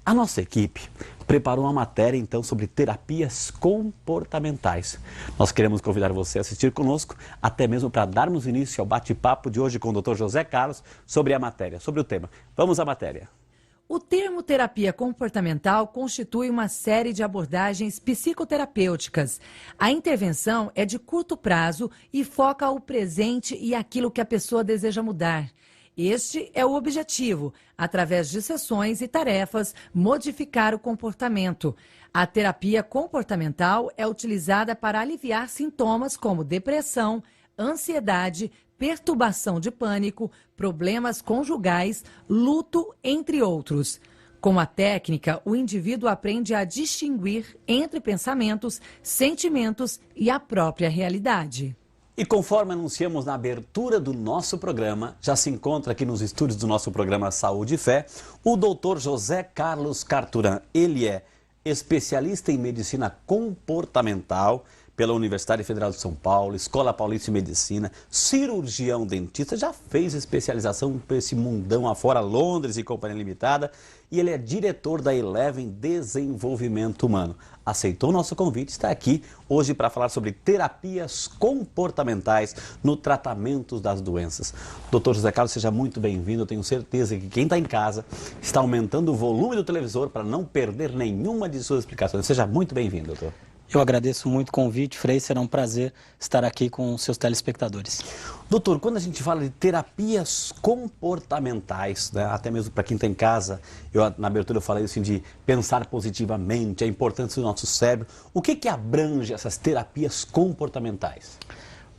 A nossa equipe preparou uma matéria, então, sobre terapias comportamentais. Nós queremos convidar você a assistir conosco, até mesmo para darmos início ao bate-papo de hoje com o Dr. José Carlos sobre a matéria, sobre o tema. Vamos à matéria. O termo terapia comportamental constitui uma série de abordagens psicoterapêuticas. A intervenção é de curto prazo e foca o presente e aquilo que a pessoa deseja mudar. Este é o objetivo, através de sessões e tarefas, modificar o comportamento. A terapia comportamental é utilizada para aliviar sintomas como depressão, ansiedade, perturbação de pânico, problemas conjugais, luto, entre outros. Com a técnica, o indivíduo aprende a distinguir entre pensamentos, sentimentos e a própria realidade. E conforme anunciamos na abertura do nosso programa, já se encontra aqui nos estúdios do nosso programa Saúde e Fé, o Dr. José Carlos Carturan. Ele é especialista em medicina comportamental pela Universidade Federal de São Paulo, Escola Paulista de Medicina, cirurgião dentista, já fez especialização por esse mundão afora, Londres e Companhia Limitada, e ele é diretor da Eleven Desenvolvimento Humano. Aceitou o nosso convite, está aqui hoje para falar sobre terapias comportamentais no tratamento das doenças. Dr. José Carlos, seja muito bem-vindo. Eu tenho certeza que quem está em casa está aumentando o volume do televisor para não perder nenhuma de suas explicações. Seja muito bem-vindo, doutor. Eu agradeço muito o convite, Frei, será um prazer estar aqui com os seus telespectadores. Doutor, quando a gente fala de terapias comportamentais, né, até mesmo para quem está em casa, na abertura eu falei assim de pensar positivamente, a importância do nosso cérebro, o que abrange essas terapias comportamentais?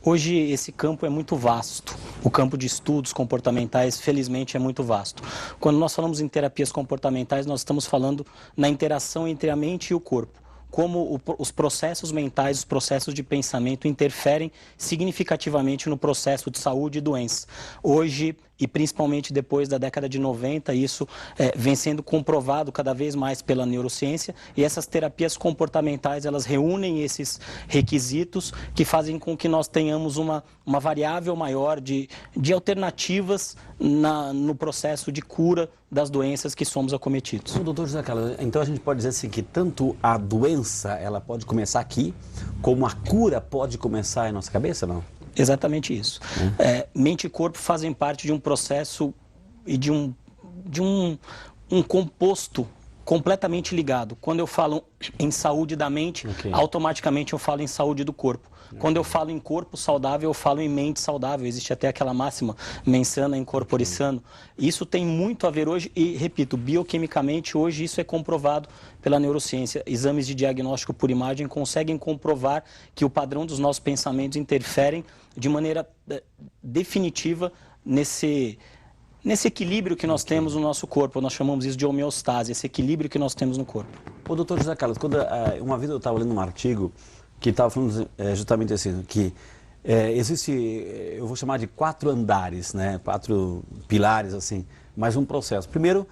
Hoje esse campo é muito vasto, o campo de estudos comportamentais, felizmente, é muito vasto. Quando nós falamos em terapias comportamentais, nós estamos falando na interação entre a mente e o corpo. Como os processos mentais, os processos de pensamento interferem significativamente no processo de saúde e doença. Hoje, e principalmente depois da década de 90, isso vem sendo comprovado cada vez mais pela neurociência, e essas terapias comportamentais, elas reúnem esses requisitos que fazem com que nós tenhamos uma variável maior de alternativas no processo de cura das doenças que somos acometidos. Doutor José Carlos, então a gente pode dizer assim que tanto a doença, ela pode começar aqui, como a cura pode começar em nossa cabeça, não? Exatamente isso. Mente e corpo fazem parte de um processo e de um composto completamente ligado. Quando eu falo em saúde da mente, automaticamente eu falo em saúde do corpo. Quando eu falo em corpo saudável, eu falo em mente saudável. Existe até aquela máxima, mens sana in corpore sano. Isso tem muito a ver hoje e, repito, bioquimicamente hoje isso é comprovado pela neurociência. Exames de diagnóstico por imagem conseguem comprovar que o padrão dos nossos pensamentos interferem de maneira definitiva nesse equilíbrio que nós temos no nosso corpo. Nós chamamos isso de homeostase, esse equilíbrio que nós temos no corpo. Ô, doutor José Carlos, uma vez eu estava lendo um artigo que estava falando justamente assim, que existe, eu vou chamar de 4 andares, né, 4 pilares, assim, mas um processo. Primeiro,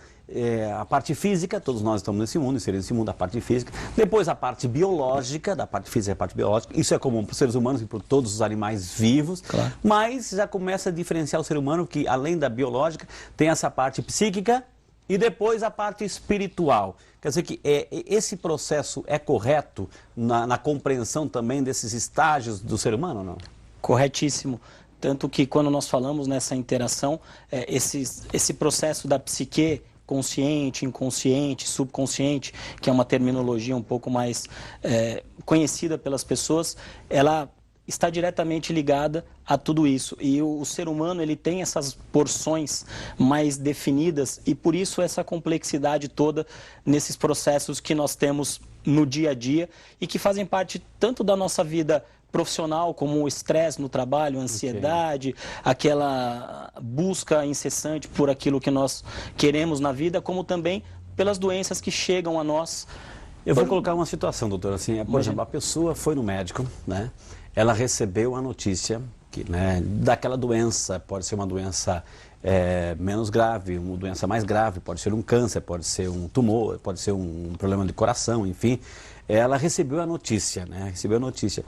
a parte física, todos nós estamos nesse mundo, inseridos nesse mundo, a parte física. Depois, a parte biológica, da parte física e a parte biológica. Isso é comum para os seres humanos e para todos os animais vivos. Claro. Mas já começa a diferenciar o ser humano, que além da biológica, tem essa parte psíquica e depois a parte espiritual. Quer dizer que esse processo é correto na compreensão também desses estágios do ser humano ou não? Corretíssimo. Tanto que quando nós falamos nessa interação, esse processo da psique consciente, inconsciente, subconsciente, que é uma terminologia um pouco mais conhecida pelas pessoas, ela está diretamente ligada a tudo isso. E o ser humano, ele tem essas porções mais definidas e por isso essa complexidade toda nesses processos que nós temos no dia a dia e que fazem parte tanto da nossa vida profissional, como o estresse no trabalho, a ansiedade, aquela busca incessante por aquilo que nós queremos na vida, como também pelas doenças que chegam a nós. Eu vou colocar uma situação, doutor, assim, por exemplo, a pessoa foi no médico, né? Ela recebeu a notícia que, né, daquela doença, pode ser uma doença menos grave, uma doença mais grave, pode ser um câncer, pode ser um tumor, pode ser um problema de coração, enfim. ela recebeu a notícia, né? Recebeu a notícia.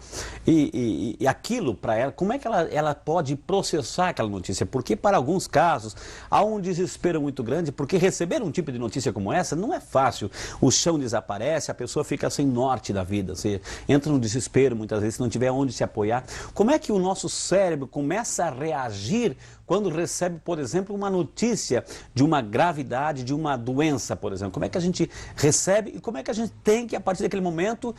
E aquilo para ela, como é que ela pode processar aquela notícia? Porque para alguns casos há um desespero muito grande, porque receber um tipo de notícia como essa não é fácil. O chão desaparece, a pessoa fica sem norte da vida, você entra no desespero muitas vezes, se não tiver onde se apoiar. Como é que o nosso cérebro começa a reagir quando recebe, por exemplo, uma notícia de uma gravidade, de uma doença, por exemplo? Como é que a gente recebe e como é que a gente tem que, a partir daquele momento,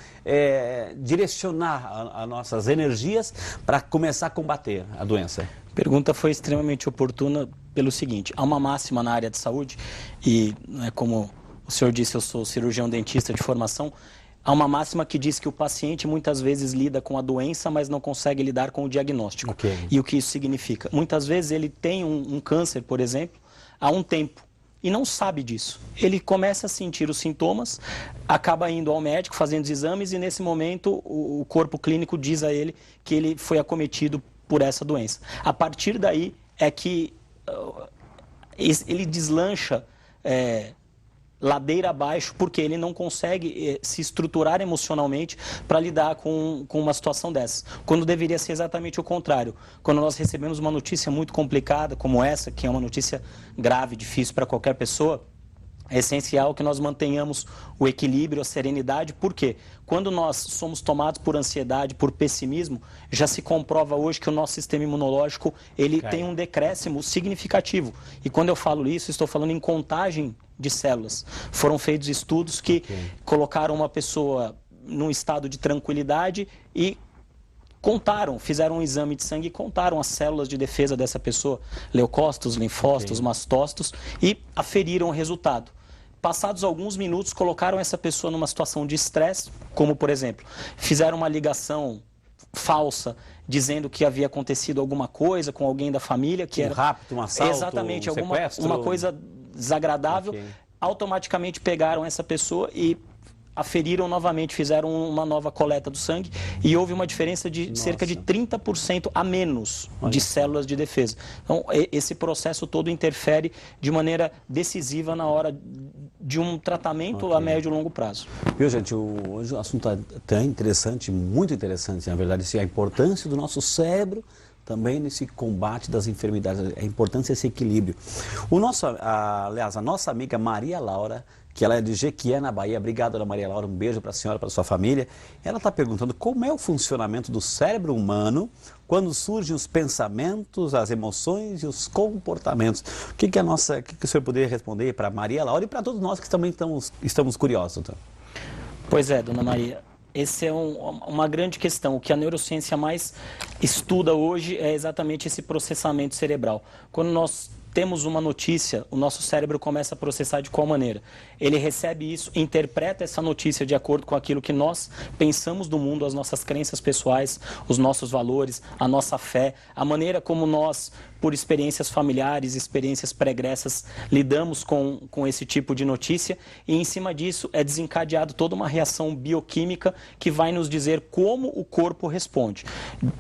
direcionar as nossas energias para começar a combater a doença? A pergunta foi extremamente oportuna pelo seguinte: há uma máxima na área de saúde, e como o senhor disse, eu sou cirurgião dentista de formação. Há uma máxima que diz que o paciente muitas vezes lida com a doença, mas não consegue lidar com o diagnóstico. Okay. E o que isso significa? Muitas vezes ele tem um câncer, por exemplo, há um tempo e não sabe disso. Ele começa a sentir os sintomas, acaba indo ao médico, fazendo os exames, e nesse momento o corpo clínico diz a ele que ele foi acometido por essa doença. A partir daí é que ele deslancha ladeira abaixo, porque ele não consegue se estruturar emocionalmente para lidar com uma situação dessas. Quando deveria ser exatamente o contrário. Quando nós recebemos uma notícia muito complicada como essa, que é uma notícia grave, difícil para qualquer pessoa, é essencial que nós mantenhamos o equilíbrio, a serenidade. Por quê? Quando nós somos tomados por ansiedade, por pessimismo, já se comprova hoje que o nosso sistema imunológico ele tem um decréscimo significativo. E quando eu falo isso, estou falando em contagem de células. Foram feitos estudos que colocaram uma pessoa num estado de tranquilidade e fizeram um exame de sangue e contaram as células de defesa dessa pessoa, leucócitos, linfócitos, mastócitos, e aferiram o resultado. Passados alguns minutos, colocaram essa pessoa numa situação de estresse, como, por exemplo, fizeram uma ligação falsa, dizendo que havia acontecido alguma coisa com alguém da família, que era rapto, um assalto, exatamente, sequestro, uma coisa desagradável. Automaticamente pegaram essa pessoa e aferiram novamente, fizeram uma nova coleta do sangue e houve uma diferença de cerca de 30% a menos de células de defesa. Então, esse processo todo interfere de maneira decisiva na hora de um tratamento a médio e longo prazo. Viu, gente, hoje o assunto é tão interessante, muito interessante, na verdade, a importância do nosso cérebro também nesse combate das enfermidades, a importância desse equilíbrio. Aliás, a nossa amiga Maria Laura, que ela é de Jequié, na Bahia. Obrigado, dona Maria Laura, um beijo para a senhora, para a sua família. Ela está perguntando como é o funcionamento do cérebro humano quando surgem os pensamentos, as emoções e os comportamentos. O que o senhor poderia responder para Maria Laura e para todos nós que também estamos curiosos? Então? Pois é, dona Maria. Essa é uma grande questão. O que a neurociência mais estuda hoje é exatamente esse processamento cerebral. Quando nós temos uma notícia, o nosso cérebro começa a processar de qual maneira? Ele recebe isso, interpreta essa notícia de acordo com aquilo que nós pensamos do mundo, as nossas crenças pessoais, os nossos valores, a nossa fé, a maneira como nós, por experiências familiares, experiências pregressas, lidamos com esse tipo de notícia, e em cima disso é desencadeado toda uma reação bioquímica que vai nos dizer como o corpo responde.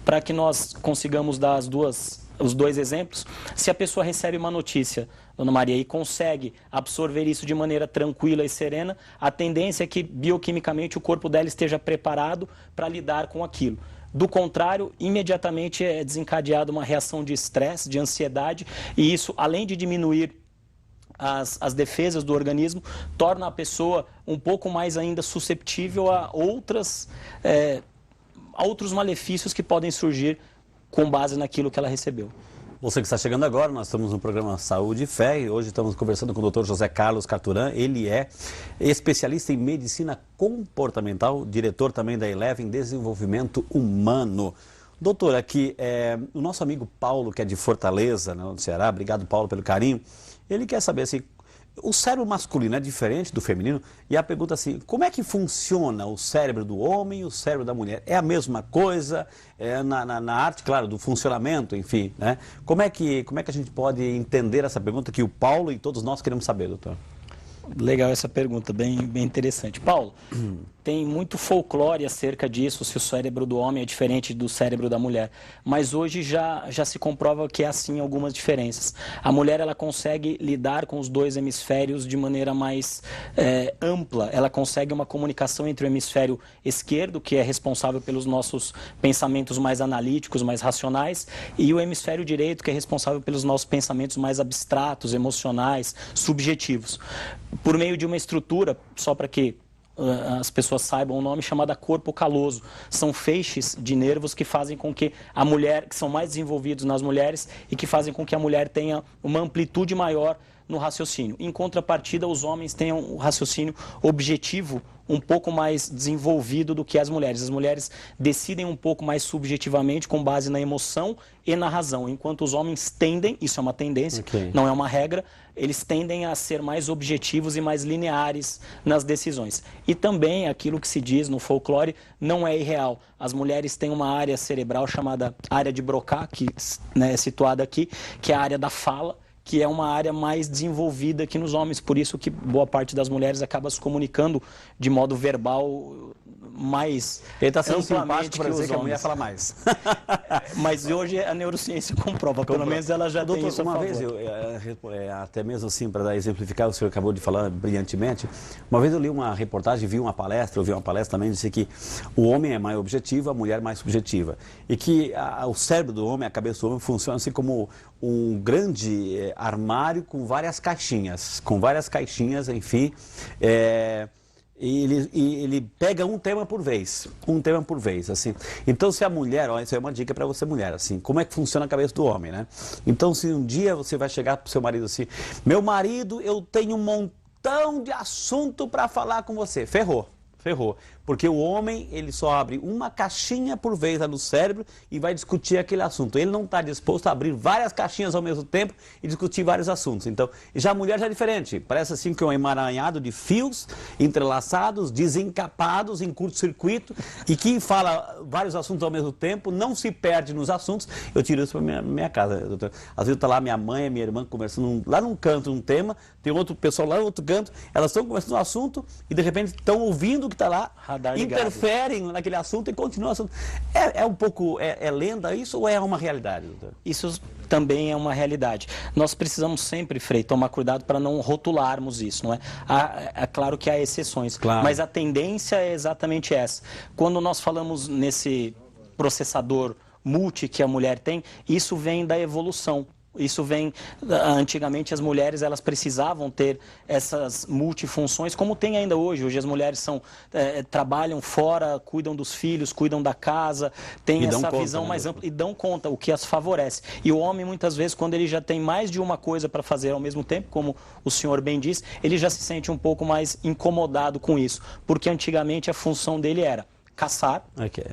Para que nós consigamos dar os dois exemplos, se a pessoa recebe uma notícia, dona Maria, e consegue absorver isso de maneira tranquila e serena, a tendência é que bioquimicamente o corpo dela esteja preparado para lidar com aquilo. Do contrário, imediatamente é desencadeada uma reação de estresse, de ansiedade, e isso, além de diminuir as defesas do organismo, torna a pessoa um pouco mais ainda susceptível a outros malefícios que podem surgir com base naquilo que ela recebeu. Você que está chegando agora, nós estamos no programa Saúde e Fé e hoje estamos conversando com o Dr. José Carlos Carturan. Ele é especialista em medicina comportamental, diretor também da Eleven Desenvolvimento Humano. Doutor, aqui o nosso amigo Paulo, que é de Fortaleza, no Ceará, obrigado, Paulo, pelo carinho, ele quer saber assim, o cérebro masculino é diferente do feminino? E a pergunta assim, como é que funciona o cérebro do homem e o cérebro da mulher? É a mesma coisa? Na arte, claro, do funcionamento, enfim, né? Como é que a gente pode entender essa pergunta que o Paulo e todos nós queremos saber, doutor? Legal essa pergunta, bem interessante. Paulo, tem muito folclore acerca disso, se o cérebro do homem é diferente do cérebro da mulher. Mas hoje já se comprova que há sim algumas diferenças. A mulher ela consegue lidar com os dois hemisférios de maneira mais ampla. Ela consegue uma comunicação entre o hemisfério esquerdo, que é responsável pelos nossos pensamentos mais analíticos, mais racionais, e o hemisfério direito, que é responsável pelos nossos pensamentos mais abstratos, emocionais, subjetivos. Por meio de uma estrutura, só para que as pessoas saibam o nome, chamada corpo caloso. São feixes de nervos que fazem com que a mulher, que são mais desenvolvidos nas mulheres e que fazem com que a mulher tenha uma amplitude maior no raciocínio. Em contrapartida, os homens têm um raciocínio objetivo um pouco mais desenvolvido do que as mulheres. As mulheres decidem um pouco mais subjetivamente com base na emoção e na razão, enquanto os homens tendem, isso é uma tendência, não é uma regra, eles tendem a ser mais objetivos e mais lineares nas decisões. E também aquilo que se diz no folclore não é irreal. As mulheres têm uma área cerebral chamada área de Broca, que é situada aqui, que é a área da fala, que é uma área mais desenvolvida que nos homens, por isso que boa parte das mulheres acaba se comunicando de modo verbal mais Ele está sendo amplamente simpático para dizer que a mulher fala mais. Mas hoje a neurociência comprova, pelo menos ela já tem isso a favor. Uma vez, até mesmo assim, para exemplificar, o senhor acabou de falar brilhantemente, uma vez eu li uma reportagem, vi uma palestra também, disse que o homem é mais objetivo, a mulher mais subjetiva. E que o cérebro do homem, a cabeça do homem, funciona assim como um grande armário com várias caixinhas, enfim, e ele pega um tema por vez, assim. Então, se a mulher, ó, isso é uma dica para você, mulher, assim, como é que funciona a cabeça do homem, né? Então, se um dia você vai chegar pro seu marido assim, meu marido, eu tenho um montão de assunto para falar com você, ferrou. Porque o homem, ele só abre uma caixinha por vez lá no cérebro e vai discutir aquele assunto. Ele não está disposto a abrir várias caixinhas ao mesmo tempo e discutir vários assuntos. Então, já a mulher já é diferente. Parece assim que é um emaranhado de fios entrelaçados, desencapados em curto-circuito e que fala vários assuntos ao mesmo tempo, não se perde nos assuntos. Eu tiro isso para minha casa, doutor. Às vezes está lá minha mãe e minha irmã conversando lá num canto, um tema, tem outro pessoal lá no outro canto, elas estão conversando um assunto e de repente estão ouvindo o que está lá, interferem naquele assunto e continuam o assunto. É um pouco, lenda isso ou é uma realidade, doutor? Isso também é uma realidade. Nós precisamos sempre, Frei, tomar cuidado para não rotularmos isso, não é? É claro que há exceções, claro, mas a tendência é exatamente essa. Quando nós falamos nesse processador multi que a mulher tem, isso vem da evolução. Isso vem, antigamente as mulheres elas precisavam ter essas multifunções, como tem ainda hoje. Hoje as mulheres trabalham fora, cuidam dos filhos, cuidam da casa, têm essa visão mais ampla e dão conta, o que as favorece. E o homem muitas vezes, quando ele já tem mais de uma coisa para fazer ao mesmo tempo, como o senhor bem disse, ele já se sente um pouco mais incomodado com isso, porque antigamente a função dele era caçar,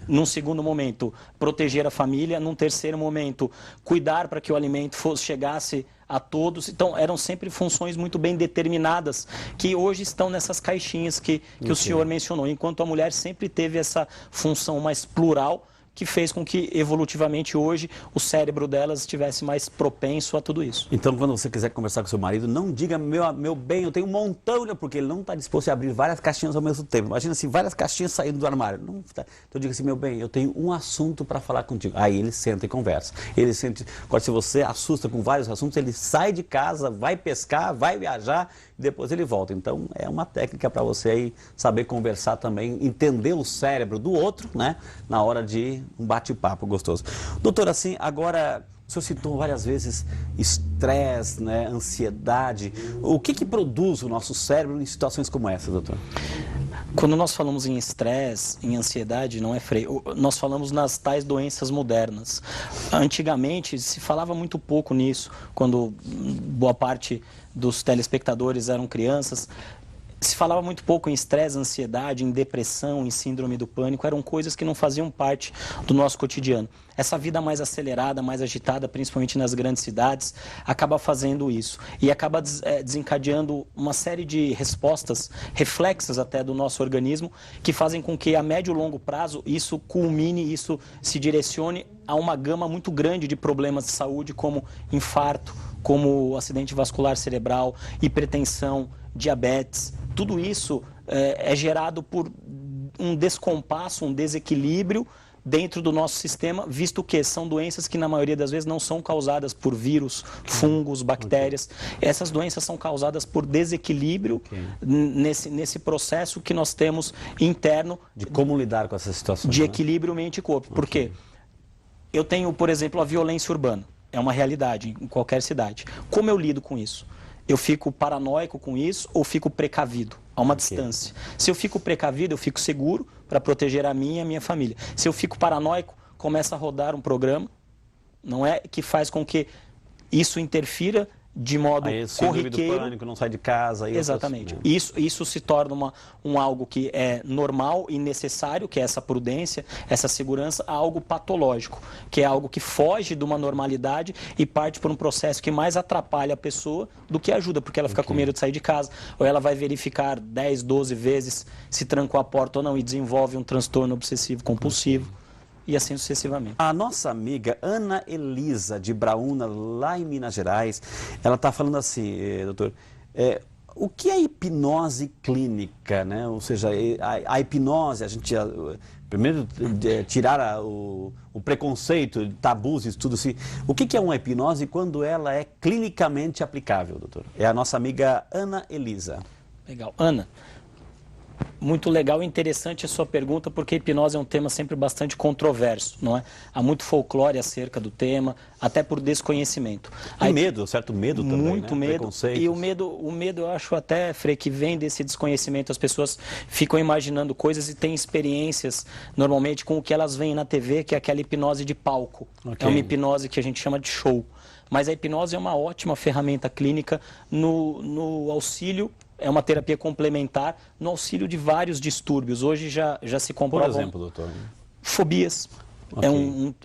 num segundo momento proteger a família, num terceiro momento cuidar para que o alimento chegasse a todos. Então eram sempre funções muito bem determinadas que hoje estão nessas caixinhas que o senhor mencionou, enquanto a mulher sempre teve essa função mais plural, que fez com que, evolutivamente, hoje, o cérebro delas estivesse mais propenso a tudo isso. Então, quando você quiser conversar com seu marido, não diga, meu bem, eu tenho um montão, porque ele não está disposto a abrir várias caixinhas ao mesmo tempo. Imagina assim, várias caixinhas saindo do armário. Não, então, diga assim, meu bem, eu tenho um assunto para falar contigo. Aí ele senta e conversa. Agora, se você assusta com vários assuntos, ele sai de casa, vai pescar, vai viajar, e depois ele volta. Então, é uma técnica para você aí saber conversar também, entender o cérebro do outro, né, na hora de um bate-papo gostoso. Doutor, assim, agora, o senhor citou várias vezes estresse, né, ansiedade. O que produz o nosso cérebro em situações como essa, doutor? Quando nós falamos em estresse, em ansiedade, não é, Frei? Nós falamos nas tais doenças modernas. Antigamente se falava muito pouco nisso, quando boa parte dos telespectadores eram crianças. Se falava muito pouco em estresse, ansiedade, em depressão, em síndrome do pânico. Eram coisas que não faziam parte do nosso cotidiano. Essa vida mais acelerada, mais agitada, principalmente nas grandes cidades, acaba fazendo isso. E acaba desencadeando uma série de respostas, reflexas até do nosso organismo, que fazem com que a médio e longo prazo isso culmine, isso se direcione a uma gama muito grande de problemas de saúde, como infarto, como acidente vascular cerebral, hipertensão, diabetes, tudo isso é gerado por um descompasso, um desequilíbrio dentro do nosso sistema, visto que são doenças que na maioria das vezes não são causadas por vírus, fungos, bactérias. Essas doenças são causadas por desequilíbrio nesse processo que nós temos interno de como lidar com essas situações, de equilíbrio mente e corpo. Por quê? Eu tenho, por exemplo, a violência urbana. É uma realidade em qualquer cidade. Como eu lido com isso? Eu fico paranoico com isso ou fico precavido? A uma distância. Se eu fico precavido, eu fico seguro para proteger a mim e a minha família. Se eu fico paranoico, começa a rodar um programa, não é, que faz com que isso interfira de modo corriqueiro. Do pânico, não sai de casa. Exatamente. Isso se torna algo que é normal e necessário, que é essa prudência, essa segurança, a algo patológico, que é algo que foge de uma normalidade e parte por um processo que mais atrapalha a pessoa do que ajuda, porque ela fica com medo de sair de casa, ou ela vai verificar 10, 12 vezes se trancou a porta ou não e desenvolve um transtorno obsessivo compulsivo. E assim sucessivamente. A nossa amiga Ana Elisa, de Braúna, lá em Minas Gerais, ela está falando assim, doutor, o que é hipnose clínica, né? Ou seja, a hipnose, a gente primeiro tirar o preconceito, tabus, isso tudo assim. O que é uma hipnose e quando ela é clinicamente aplicável, doutor? É a nossa amiga Ana Elisa. Legal. Ana, muito legal e interessante a sua pergunta, porque a hipnose é um tema sempre bastante controverso, não é? Há muito folclore acerca do tema, até por desconhecimento. E medo, certo medo também, muito né? Medo. E o medo eu acho até, Frei, que vem desse desconhecimento. As pessoas ficam imaginando coisas e têm experiências, normalmente, com o que elas veem na TV, que é aquela hipnose de palco. É uma hipnose que a gente chama de show. Mas a hipnose é uma ótima ferramenta clínica no auxílio. É uma terapia complementar no auxílio de vários distúrbios. Hoje já se comprovam... Por exemplo, doutor? Fobias,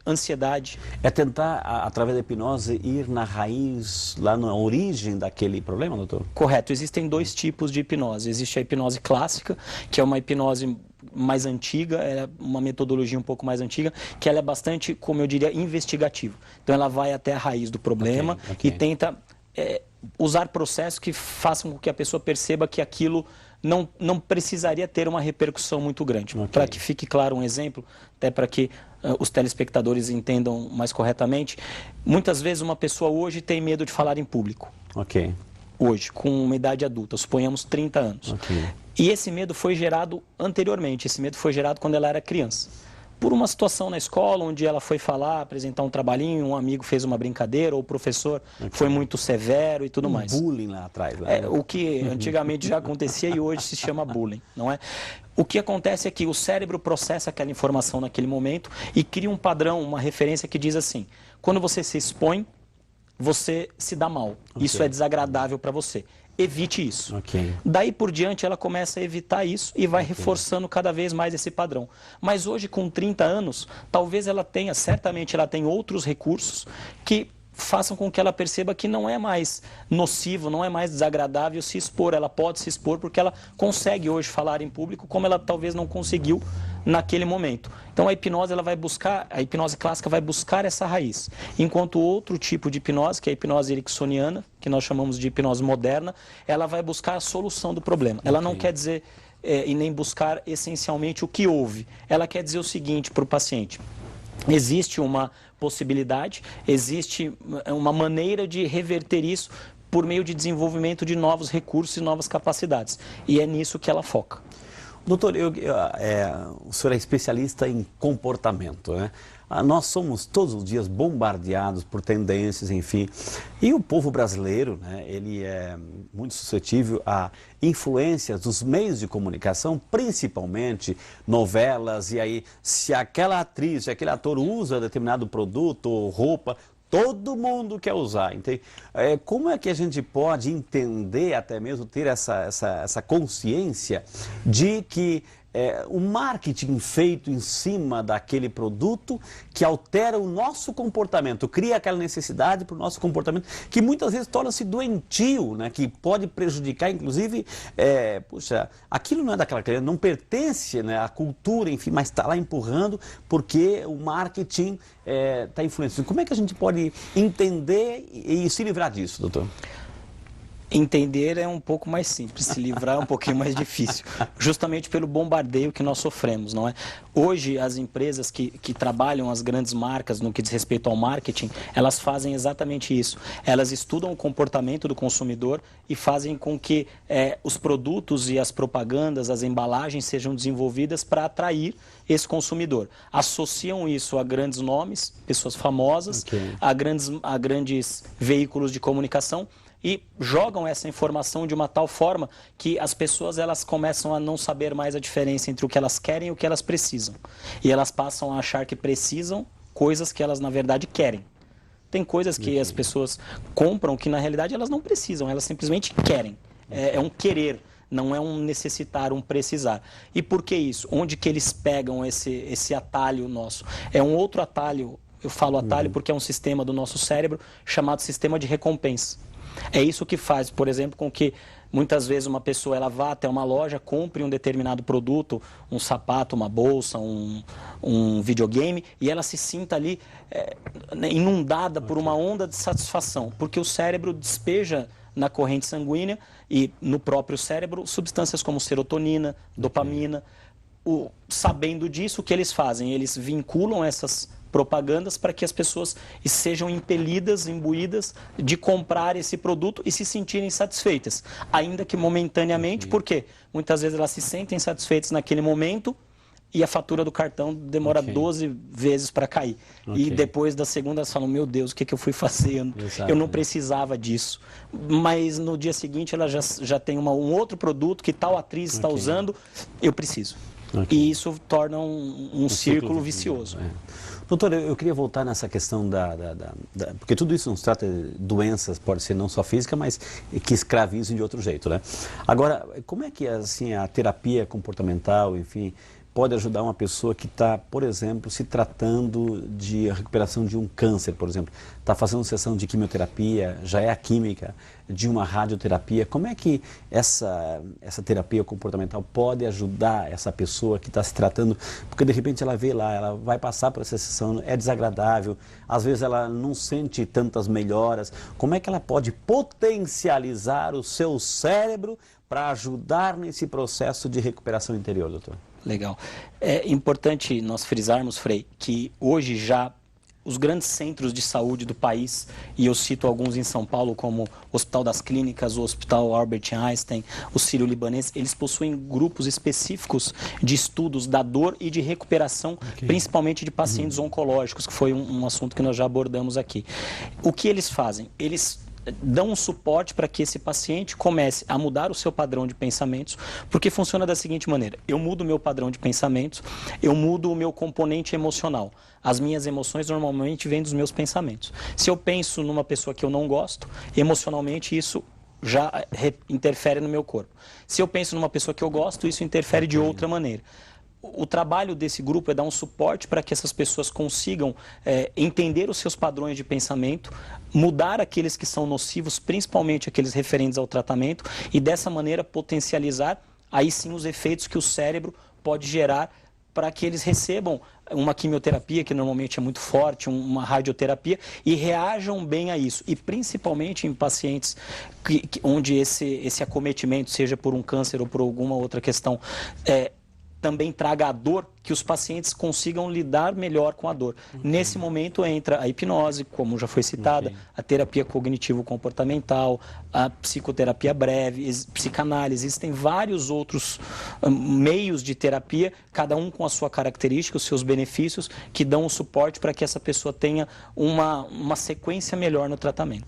ansiedade. É tentar, através da hipnose, ir na raiz, lá na origem daquele problema, doutor? Correto. Existem dois tipos de hipnose. Existe a hipnose clássica, que é uma hipnose mais antiga, é uma metodologia um pouco mais antiga, que ela é bastante, como eu diria, investigativa. Então ela vai até a raiz do problema e tenta... usar processos que façam com que a pessoa perceba que aquilo não precisaria ter uma repercussão muito grande. Para que fique claro um exemplo, até para que os telespectadores entendam mais corretamente, muitas vezes uma pessoa hoje tem medo de falar em público. Hoje, com uma idade adulta, suponhamos 30 anos. E esse medo foi gerado anteriormente, esse medo foi gerado quando ela era criança. Por uma situação na escola, onde ela foi falar, apresentar um trabalhinho, um amigo fez uma brincadeira, ou o professor foi muito severo e tudo mais. Bullying lá atrás. Né? O que antigamente já acontecia e hoje se chama bullying, não é? O que acontece é que o cérebro processa aquela informação naquele momento e cria um padrão, uma referência que diz assim: quando você se expõe, você se dá mal. Isso é desagradável para você. Evite isso. Daí por diante ela começa a evitar isso e vai reforçando cada vez mais esse padrão. Mas hoje, com 30 anos, talvez ela tenha, certamente ela tem outros recursos que façam com que ela perceba que não é mais nocivo, não é mais desagradável se expor. Ela pode se expor porque ela consegue hoje falar em público como ela talvez não conseguiu naquele momento. Então a hipnose clássica vai buscar essa raiz. Enquanto outro tipo de hipnose, que é a hipnose ericksoniana, que nós chamamos de hipnose moderna, ela vai buscar a solução do problema. Ela não quer dizer e nem buscar essencialmente o que houve. Ela quer dizer o seguinte para o paciente: existe uma possibilidade, existe uma maneira de reverter isso por meio de desenvolvimento de novos recursos e novas capacidades. E é nisso que ela foca. Doutor, o senhor é especialista em comportamento, né? Nós somos todos os dias bombardeados por tendências, enfim. E o povo brasileiro, né, ele é muito suscetível a influências dos meios de comunicação, principalmente novelas. E aí, se aquela atriz, se aquele ator usa determinado produto ou roupa, todo mundo quer usar. Entende? Como é que a gente pode entender, até mesmo ter essa consciência de que o marketing feito em cima daquele produto que altera o nosso comportamento, cria aquela necessidade para o nosso comportamento, que muitas vezes torna-se doentio, né? Que pode prejudicar, inclusive, aquilo não é daquela criança, não pertence, né, à cultura, enfim, mas está lá empurrando porque o marketing está influenciando. Como é que a gente pode entender e se livrar disso, doutor? Entender é um pouco mais simples, se livrar é um pouquinho mais difícil, justamente pelo bombardeio que nós sofremos, não é? Hoje, as empresas que trabalham as grandes marcas no que diz respeito ao marketing, elas fazem exatamente isso. Elas estudam o comportamento do consumidor e fazem com que os produtos e as propagandas, as embalagens sejam desenvolvidas para atrair esse consumidor. Associam isso a grandes nomes, pessoas famosas, a grandes veículos de comunicação, e jogam essa informação de uma tal forma que as pessoas elas começam a não saber mais a diferença entre o que elas querem e o que elas precisam. E elas passam a achar que precisam coisas que elas, na verdade, querem. Tem coisas que as pessoas compram que, na realidade, elas não precisam, elas simplesmente querem. É um querer, não é um necessitar, um precisar. E por que isso? Onde que eles pegam esse atalho nosso? É um outro atalho, eu falo atalho porque é um sistema do nosso cérebro chamado sistema de recompensa. É isso que faz, por exemplo, com que muitas vezes uma pessoa ela vá até uma loja, compre um determinado produto, um sapato, uma bolsa, um videogame, e ela se sinta ali inundada por uma onda de satisfação, porque o cérebro despeja na corrente sanguínea e no próprio cérebro substâncias como serotonina, dopamina. Sabendo disso, o que eles fazem? Eles vinculam essas propagandas para que as pessoas sejam impelidas, imbuídas de comprar esse produto e se sentirem satisfeitas, ainda que momentaneamente, porque muitas vezes elas se sentem satisfeitas naquele momento e a fatura do cartão demora 12 vezes para cair. E depois da segunda elas falam, meu Deus, o que eu fui fazer? Eu não precisava disso. Mas no dia seguinte ela já tem um outro produto que tal atriz está usando, eu preciso. E isso torna um círculo vicioso. Doutor, eu queria voltar nessa questão porque tudo isso nos trata de doenças, pode ser não só física, mas que escravizam de outro jeito, né? Agora, como é que assim, a terapia comportamental, enfim, pode ajudar uma pessoa que está, por exemplo, se tratando de recuperação de um câncer, por exemplo, está fazendo sessão de quimioterapia, já é a química, de uma radioterapia. Como é que essa terapia comportamental pode ajudar essa pessoa que está se tratando? Porque de repente ela vê lá, ela vai passar por essa sessão, é desagradável, às vezes ela não sente tantas melhoras. Como é que ela pode potencializar o seu cérebro para ajudar nesse processo de recuperação interior, doutor? Legal. É importante nós frisarmos, Frei, que hoje já os grandes centros de saúde do país, e eu cito alguns em São Paulo, como o Hospital das Clínicas, o Hospital Albert Einstein, o Sírio-Libanês, eles possuem grupos específicos de estudos da dor e de recuperação, principalmente de pacientes oncológicos, que foi um assunto que nós já abordamos aqui. O que eles fazem? Eles dão um suporte para que esse paciente comece a mudar o seu padrão de pensamentos, porque funciona da seguinte maneira: eu mudo o meu padrão de pensamentos, eu mudo o meu componente emocional. As minhas emoções normalmente vêm dos meus pensamentos. Se eu penso numa pessoa que eu não gosto, emocionalmente isso já interfere no meu corpo. Se eu penso numa pessoa que eu gosto, isso interfere de outra maneira. O trabalho desse grupo é dar um suporte para que essas pessoas consigam entender os seus padrões de pensamento, mudar aqueles que são nocivos, principalmente aqueles referentes ao tratamento, e dessa maneira potencializar aí sim os efeitos que o cérebro pode gerar para que eles recebam uma quimioterapia, que normalmente é muito forte, uma radioterapia, e reajam bem a isso. E principalmente em pacientes onde esse acometimento, seja por um câncer ou por alguma outra questão, também traga a dor, que os pacientes consigam lidar melhor com a dor. Nesse momento entra a hipnose, como já foi citada, a terapia cognitivo-comportamental, a psicoterapia breve, psicanálise. Existem vários outros meios de terapia, cada um com a sua característica, os seus benefícios, que dão um suporte para que essa pessoa tenha uma sequência melhor no tratamento.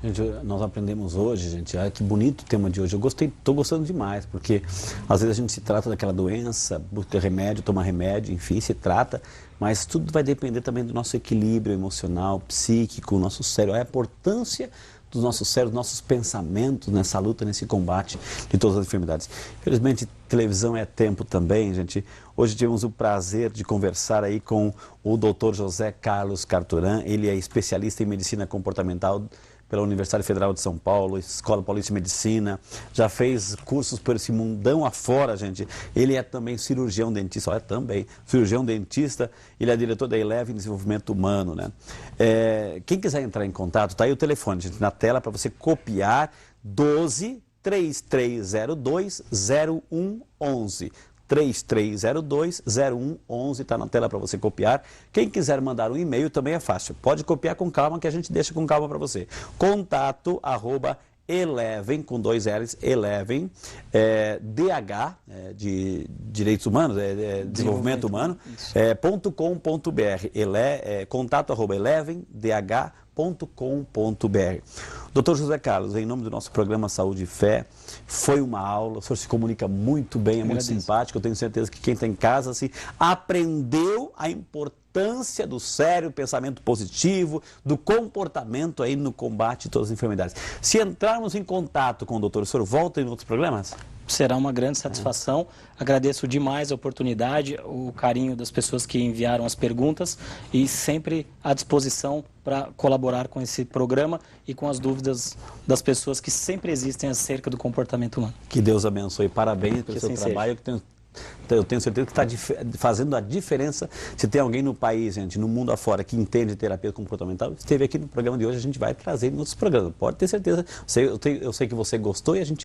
Gente, nós aprendemos hoje, gente, que bonito o tema de hoje. Eu estou gostando demais, porque às vezes a gente se trata daquela doença, busca remédio, toma remédio, enfim, se trata, mas tudo vai depender também do nosso equilíbrio emocional, psíquico, nosso cérebro, a importância dos nossos cérebros, nossos pensamentos nessa luta, nesse combate de todas as enfermidades. Infelizmente, televisão é tempo também, gente. Hoje tivemos o prazer de conversar aí com o Dr. José Carlos Carturan. Ele é especialista em medicina comportamental pela Universidade Federal de São Paulo, Escola Paulista de Medicina, já fez cursos por esse mundão afora, gente. Ele é também cirurgião dentista, cirurgião dentista, ele é diretor da Eleven Desenvolvimento Humano, né? Quem quiser entrar em contato, tá aí o telefone, gente, na tela para você copiar, 12 3302 0111. 3302-0111, está na tela para você copiar. Quem quiser mandar um e-mail também é fácil. Pode copiar com calma que a gente deixa com calma para você. Contato @ Eleven, com 2 L's, Eleven, DH, de Direitos Humanos, Desenvolvimento Humano, .com.br, contato @ elevendh.com.br. Doutor José Carlos, em nome do nosso programa Saúde e Fé, foi uma aula, o senhor se comunica muito bem, é muito simpático, eu tenho certeza que quem está em casa aprendeu a importância do sério pensamento positivo, do comportamento aí no combate de todas as enfermidades. Se entrarmos em contato com o doutor, o senhor volta em outros programas? Será uma grande satisfação. Agradeço demais a oportunidade, o carinho das pessoas que enviaram as perguntas e sempre à disposição para colaborar com esse programa e com as dúvidas das pessoas que sempre existem acerca do comportamento humano. Que Deus abençoe. Parabéns pelo seu trabalho. Eu tenho certeza que está fazendo a diferença. Se tem alguém no país, gente, no mundo afora, que entende terapia comportamental, esteve aqui no programa de hoje, a gente vai trazer em outros programas. Pode ter certeza. Eu sei que você gostou e a gente